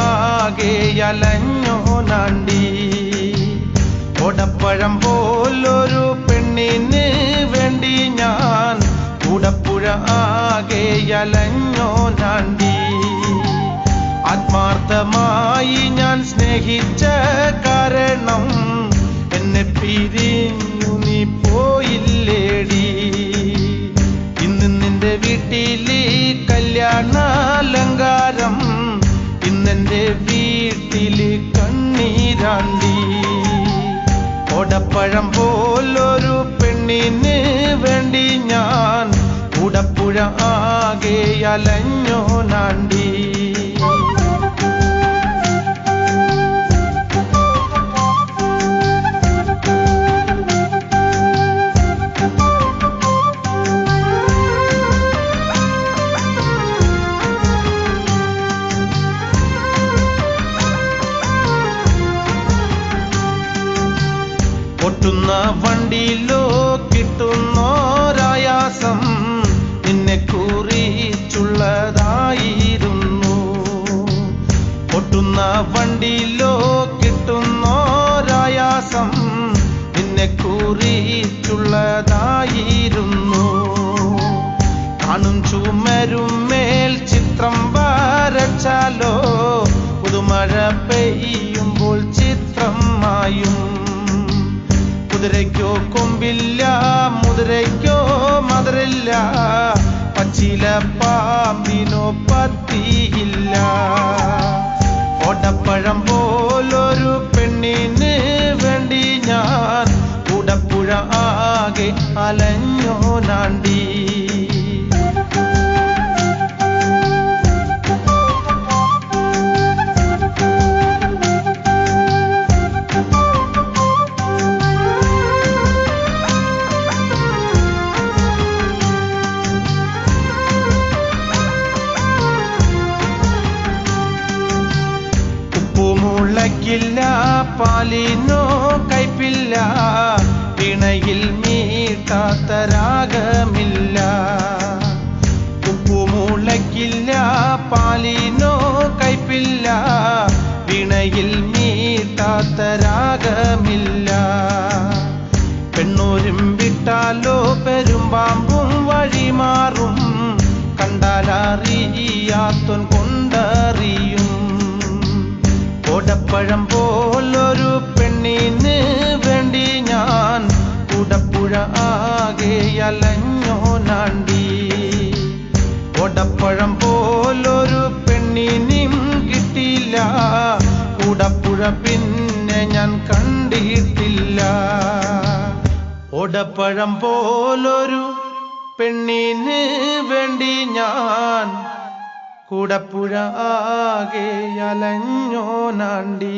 ആകെ അലഞ്ഞോ നാണ്ടി ഓടപ്പഴം പോലൊരു പെണ്ണിന് വേണ്ടി ഞാൻ കൂടപ്പുഴ ആകെ അലഞ്ഞോ നാണ്ടി ആത്മാർത്ഥമായി ഞാൻ സ്നേഹിച്ച കാരണം എന്നെ പിരിഞ്ഞു നീ പോയില്ലേടി ഇന്ന് നിന്റെ വീട്ടിലെ കല്യാണാലങ്കാരം ഇന്നെന്റെ വീട്ടില് കണ്ണീരാണ്ടി ഓടപ്പഴം പോലൊരു പെണ്ണിന് വേണ്ടി ഞാൻ കൂടപ്പുഴ ആകെ അലഞ്ഞോ നാണ്ടി പൊട്ടുന്ന വണ്ടിയിലോ കിട്ടുന്നോരായാസം നിന്നെ കുറിച്ചുള്ളതായിരുന്നു പൊട്ടുന്ന വണ്ടിയിലോ കിട്ടുന്നോരായാസം നിന്നെ കുറിച്ചുള്ളതായിരുന്നു കാണും ചുമരുമേൽ ചിത്രം വരച്ചാലോ പുതുമഴ പെയ്യുമ്പോൾ ചിത്രം മായും കുതിരയ്ക്കോ കൊമ്പില്ല മുതിരയ്ക്കോ മധുരില്ല പച്ചില പാമ്പിനോ പത്തിയില്ല ഓടപ്പഴം പോലൊരു പെണ്ണിന് വേണ്ടി ഞാൻ കൂടപ്പുഴ ആകെ അലഞ്ഞോ നാണ്ടി മുളയ്ക്കില്ല പാലിനോ കൈപ്പില്ല ഇണയിൽ മീട്ടാത്ത രാഗമില്ല ഉപ്പുമുളയ്ക്കില്ല പാലിനോ കൈപ്പില്ല ഇണയിൽ മീട്ടാത്ത രാഗമില്ല പെണ്ണൂരും വിട്ടാലോ പെരുമ്പാമ്പും വഴിമാറും കണ്ടാലറിയാത്തോൻ കൊണ്ടറിയും ഓടപ്പഴം പോലൊരു പെണ്ണിന് വേണ്ടി ഞാൻ കൂടപ്പുഴ ആകെ അലഞ്ഞോ നാണ്ടി ഓടപ്പഴം പോലൊരു പെണ്ണിനും കിട്ടിയില്ല കൂടപ്പുഴ പിന്നെ ഞാൻ കണ്ടിട്ടില്ല ഓടപ്പഴം പോലൊരു പെണ്ണിന് വേണ്ടി ഞാൻ കൂടപ്പുഴ ആകെ അലഞ്ഞോ നാണ്ടി